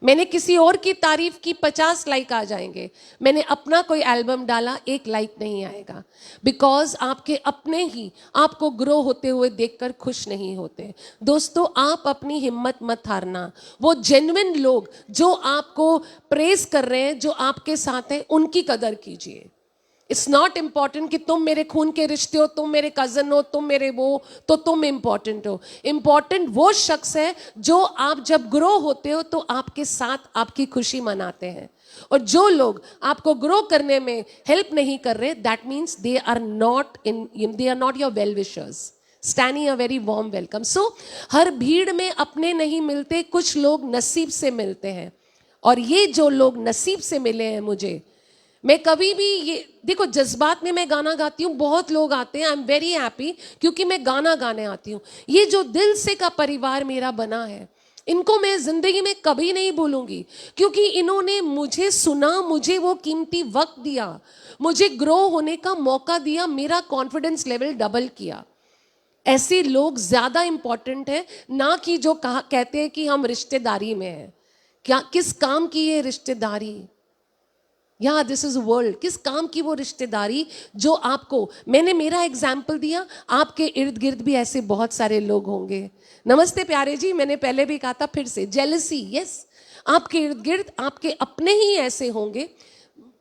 मैंने किसी और की तारीफ की, 50 लाइक आ जाएंगे। मैंने अपना कोई एल्बम डाला, 1 लाइक नहीं आएगा। बिकॉज आपके अपने ही आपको ग्रो होते हुए देखकर खुश नहीं होते। दोस्तों, आप अपनी हिम्मत मत हारना। वो जेन्युइन लोग जो आपको प्रेज कर रहे हैं, जो आपके साथ हैं, उनकी कदर कीजिए। इट्स नॉट इम्पॉर्टेंट कि तुम मेरे खून के रिश्ते हो, तुम मेरे कजन हो, तुम मेरे वो, तो तुम इम्पॉर्टेंट हो। इम्पॉर्टेंट वो शख्स है जो आप जब ग्रो होते हो तो आपके साथ आपकी खुशी मनाते हैं। और जो लोग आपको ग्रो करने में हेल्प नहीं कर रहे, that means they are not your well wishers. Stanny, a very warm welcome. So हर भीड़ में अपने नहीं मिलते, कुछ लोग नसीब से मिलते हैं। और ये जो लोग नसीब से मिले हैं मुझे, मैं कभी भी, ये देखो, जज्बात में मैं गाना गाती हूँ, बहुत लोग आते हैं, आई एम वेरी हैप्पी, क्योंकि मैं गाना गाने आती हूँ। ये जो दिल से का परिवार मेरा बना है, इनको मैं जिंदगी में कभी नहीं भूलूंगी, क्योंकि इन्होंने मुझे सुना, मुझे वो कीमती वक्त दिया, मुझे ग्रो होने का मौका दिया, मेरा कॉन्फिडेंस लेवल डबल किया। ऐसे लोग ज्यादा इंपॉर्टेंट है ना कि जो कहते हैं कि हम रिश्तेदारी में हैं। क्या किस काम की ये रिश्तेदारी? या दिस इज वर्ल्ड। किस काम की वो रिश्तेदारी जो आपको, मैंने मेरा एग्जाम्पल दिया, आपके इर्द गिर्द भी ऐसे बहुत सारे लोग होंगे। नमस्ते प्यारे जी, मैंने पहले भी कहा था, फिर से जेलसी, यस, आपके इर्द गिर्द आपके अपने ही ऐसे होंगे।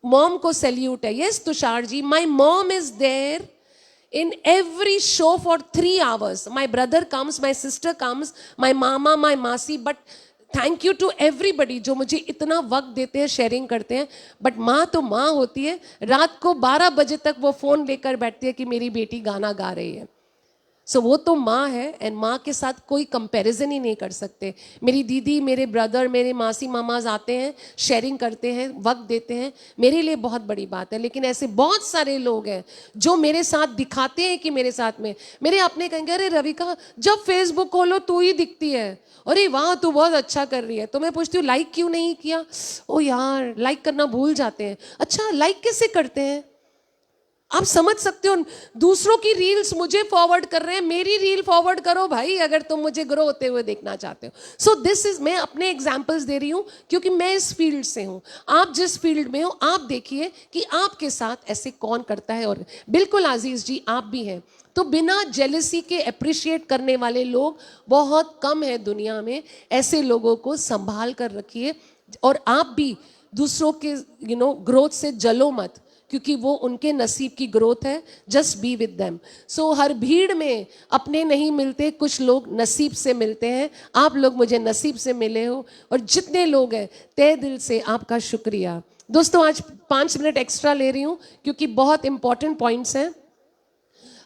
मॉम को सैल्यूट है, yes Tushar ji, my mom is there in every show for 3 hours. My brother comes, my sister comes, my mama, my masi, but thank you to everybody जो मुझे इतना वक्त देते हैं, शेयरिंग करते हैं। बट माँ तो माँ होती है, रात को 12 बजे तक वो फ़ोन लेकर बैठती है कि मेरी बेटी गाना गा रही है। सो वो तो माँ है, एंड माँ के साथ कोई कंपैरिजन ही नहीं कर सकते। मेरी दीदी, मेरे ब्रदर, मेरे मासी मामाज आते हैं, शेयरिंग करते हैं, वक्त देते हैं, मेरे लिए बहुत बड़ी बात है। लेकिन ऐसे बहुत सारे लोग हैं जो मेरे साथ दिखाते हैं कि मेरे साथ में, मेरे अपने कहेंगे अरे रविका जब फेसबुक खोलो तू ही दिखती है, अरे वाह तू बहुत अच्छा कर रही है। तो मैं पूछती हूँ लाइक क्यों नहीं किया? ओ यार लाइक करना भूल जाते हैं। अच्छा लाइक कैसे करते हैं? आप समझ सकते हो, दूसरों की रील्स मुझे फॉरवर्ड कर रहे हैं, मेरी रील फॉरवर्ड करो भाई अगर तुम मुझे ग्रो होते हुए देखना चाहते हो। सो दिस इज, मैं अपने एग्जांपल्स दे रही हूं क्योंकि मैं इस फील्ड से हूं। आप जिस फील्ड में हो आप देखिए कि आपके साथ ऐसे कौन करता है। और बिल्कुल आजीज जी आप भी हैं, तो बिना जेलसी के अप्रिशिएट करने वाले लोग बहुत कम है दुनिया में। ऐसे लोगों को संभाल कर रखिए, और आप भी दूसरों के ग्रोथ से जलो मत, क्योंकि वो उनके नसीब की ग्रोथ है। Just be with them. So हर भीड़ में अपने नहीं मिलते, कुछ लोग नसीब से मिलते हैं। आप लोग मुझे नसीब से मिले हो, और जितने लोग हैं तहे दिल से आपका शुक्रिया। दोस्तों आज 5 मिनट एक्स्ट्रा ले रही हूँ क्योंकि बहुत इंपॉर्टेंट पॉइंट्स हैं।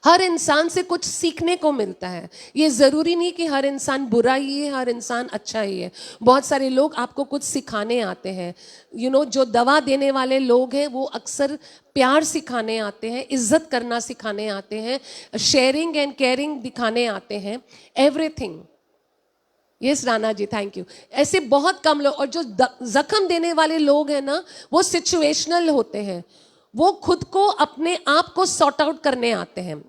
हर इंसान से कुछ सीखने को मिलता है। ये ज़रूरी नहीं कि हर इंसान बुरा ही है, हर इंसान अच्छा ही है। बहुत सारे लोग आपको कुछ सिखाने आते हैं। जो दवा देने वाले लोग हैं वो अक्सर प्यार सिखाने आते हैं, इज्जत करना सिखाने आते हैं, शेयरिंग एंड केयरिंग दिखाने आते हैं, everything. Yes Rana ji thank you. ऐसे बहुत कम लोग, और जो जख्म देने वाले लोग हैं ना वो सिचुएशनल होते हैं, वो खुद को अपने आप को सॉर्ट आउट करने आते हैं।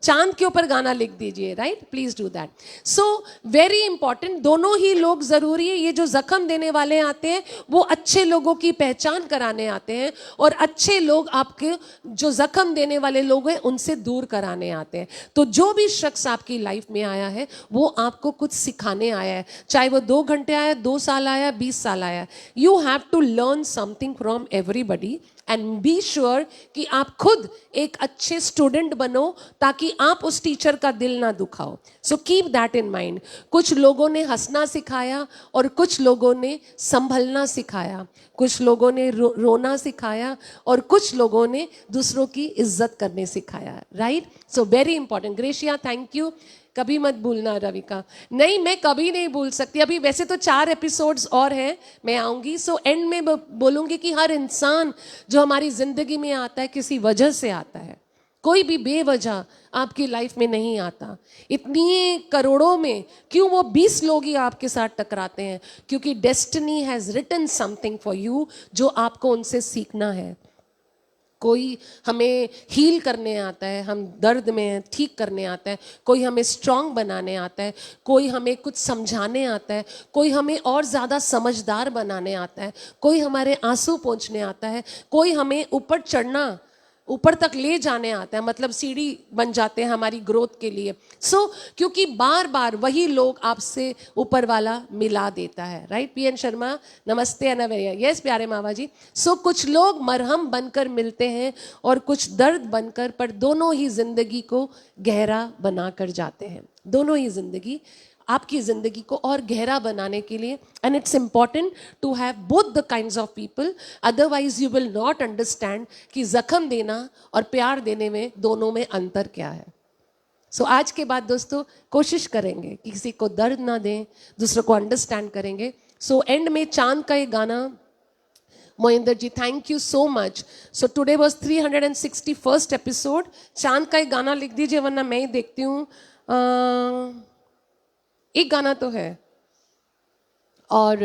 चांद के ऊपर गाना लिख दीजिए, right, please do that. So very important, दोनों ही लोग जरूरी है। ये जो जख्म देने वाले आते हैं वो अच्छे लोगों की पहचान कराने आते हैं, और अच्छे लोग आपके जो जख्म देने वाले लोग हैं उनसे दूर कराने आते हैं। तो जो भी शख्स आपकी लाइफ में आया है वो आपको कुछ सिखाने आया है, चाहे वो 2 घंटे आया, 2 साल आया, 20 साल आया। You have to learn something from everybody and be sure कि आप खुद एक अच्छे स्टूडेंट बनो ताकि आप उस टीचर का दिल ना दुखाओ। So keep that in mind. कुछ लोगों ने हंसना सिखाया और कुछ लोगों ने संभलना सिखाया, कुछ लोगों ने रोना सिखाया और कुछ लोगों ने दूसरों की इज्जत करने सिखाया, right. So very important. Gratia thank you. कभी मत भूलना रविका। नहीं मैं कभी नहीं भूल सकती। अभी वैसे तो 4 एपिसोड्स और हैं, मैं आऊंगी। सो एंड में बोलूंगी कि हर इंसान जो हमारी जिंदगी में आता है किसी वजह से आता है, कोई भी बेवजह आपकी लाइफ में नहीं आता। इतनी करोड़ों में क्यों वो 20 लोग ही आपके साथ टकराते हैं? क्योंकि destiny has written something for you जो आपको उनसे सीखना है। कोई हमें हील करने आता है, हम दर्द में ठीक करने आता है, कोई हमें स्ट्रांग बनाने आता है, कोई हमें कुछ समझाने आता है, कोई हमें और ज़्यादा समझदार बनाने आता है, कोई हमारे आंसू पोंछने आता है, कोई हमें ऊपर चढ़ना, ऊपर तक ले जाने आता है, मतलब सीढ़ी बन जाते हैं हमारी ग्रोथ के लिए। क्योंकि बार बार वही लोग आपसे ऊपर वाला मिला देता है, राइट। पीएन शर्मा नमस्ते अनवैया, यस प्यारे मावा जी। कुछ लोग मरहम बनकर मिलते हैं और कुछ दर्द बनकर, पर दोनों ही जिंदगी को गहरा बनाकर जाते हैं। दोनों ही जिंदगी आपकी जिंदगी को और गहरा बनाने के लिए, and it's important to have both the kinds of people, otherwise you will not understand कि जख्म देना और प्यार देने में दोनों में अंतर क्या है। आज के बाद दोस्तों कोशिश करेंगे कि किसी को दर्द ना दें, दूसरों को अंडरस्टैंड करेंगे। एंड में चांद का एक गाना, Mohinder ji thank you so much. Today was 361st episode. चांद का एक गाना लिख दीजिए वरना मैं ही देखती हूँ। एक गाना तो है, और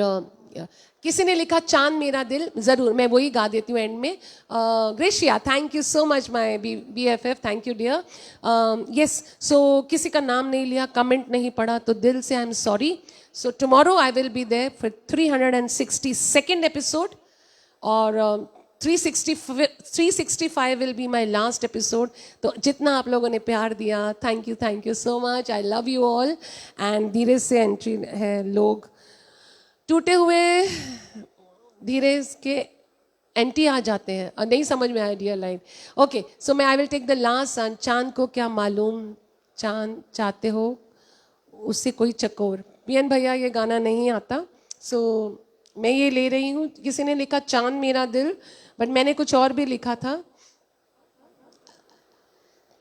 किसी ने लिखा चांद मेरा दिल, ज़रूर मैं वही गा देती हूँ एंड में. Gracia, thank you so much my BFF, thank you dear. Yes, so किसी का नाम नहीं लिया, कमेंट नहीं पढ़ा, तो दिल से I am sorry. So tomorrow I will be there for 362nd episode और 365 will be my last episode. तो जितना आप लोगों ने प्यार दिया, thank you so much. I love you all. And धीरे से एंट्री है, लोग टूटे हुए धीरे के एंटी आ जाते हैं और नहीं समझ में आया डियर लाइन. ओके, सो मैं I will take the last. चांद को क्या मालूम, चांद चाहते हो उससे कोई चकोर. PN भैया ये गाना नहीं आता, सो मैं ये ले रही हूँ. किसी ने लिखा चांद मेरा दिल, बट मैंने कुछ और भी लिखा था.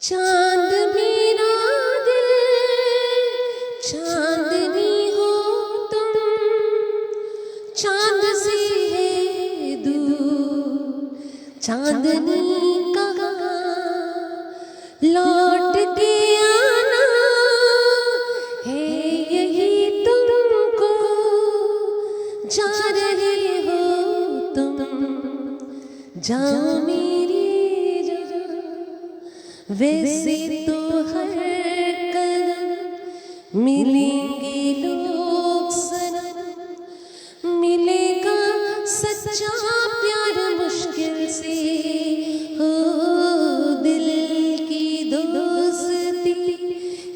चांद मेरा दिल चांदनी हो तुम, चांद से है दूर चांदनी कहाँ, लौट के आना है यही तुमको, जा रहे हो तुम, जाओ मेरी जान. वैसे तो हर कदम मिलेंगे लोग सनम, मिलेगा सच्चा प्यार मुश्किल से, हो दिल की दोस्ती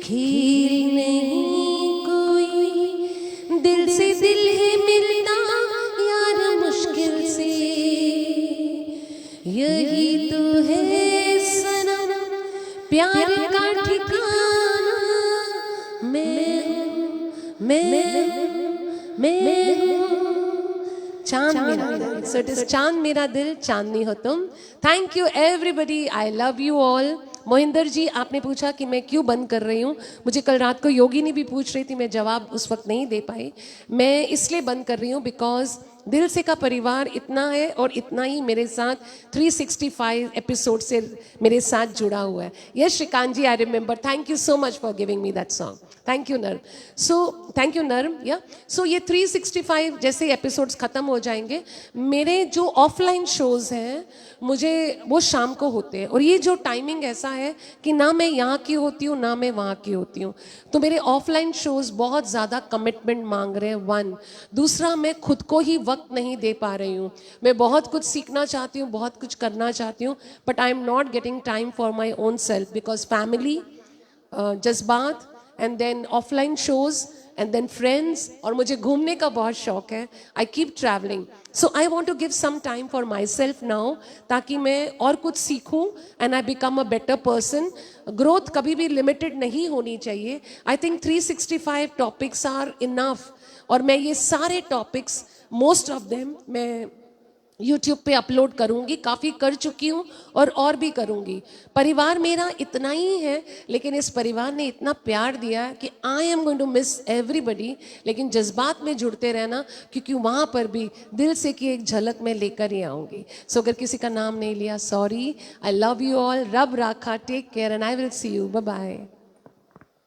खेल नहीं कोई, दिल से दिल है मिलता यार मुश्किल से, यही तो है सनम प्यार का ठिकाना. मैं चांद मेरा दिल. सो इट इज चांद मेरा दिल, चांदनी हो तुम. Thank you everybody, I love you all. Mohinder ji, आपने पूछा कि मैं क्यों बंद कर रही हूँ. मुझे कल रात को योगिनी भी पूछ रही थी, मैं जवाब उस वक्त नहीं दे पाई. मैं इसलिए बंद कर रही हूँ बिकॉज दिल से का परिवार इतना है और इतना ही मेरे साथ 365 एपिसोड से मेरे साथ जुड़ा हुआ है. Yes Shrikant ji, I remember. Thank you so much for giving me that song. Thank you नर्म. सो थैंक यू नर्म. या सो ये 365 जैसे एपिसोड्स ख़त्म हो जाएंगे. मेरे जो ऑफलाइन शोज़ हैं मुझे वो शाम को होते हैं, और ये जो टाइमिंग ऐसा है कि ना मैं यहाँ की होती हूँ ना मैं वहाँ की होती हूँ. तो मेरे ऑफलाइन शोज़ बहुत ज़्यादा कमिटमेंट मांग रहे हैं. 1, दूसरा मैं खुद को ही वक्त नहीं दे पा रही हूँ. मैं बहुत कुछ सीखना चाहती हूँ, बहुत कुछ करना चाहती हूँ, but I am not getting time for my own self because family, जज्बात, and then offline shows, and then friends, और मुझे घूमने का बहुत शौक है. I keep travelling, so I want to give some time for myself now, ताकि मैं और कुछ सीखूं and I become a better person. Growth कभी भी लिमिटेड नहीं होनी चाहिए. I think 365 topics are enough, और मैं ये सारे टॉपिक्स मोस्ट ऑफ देम मैं YouTube पे अपलोड करूँगी. काफ़ी कर चुकी हूँ और भी करूँगी. परिवार मेरा इतना ही है, लेकिन इस परिवार ने इतना प्यार दिया कि I am going to miss everybody. लेकिन जज्बात में जुड़ते रहना, क्योंकि वहाँ पर भी दिल से की एक झलक मैं लेकर ही आऊँगी. सो अगर किसी का नाम नहीं लिया, sorry. I love you all. रब राखा. Take care and I will see you. Bye bye.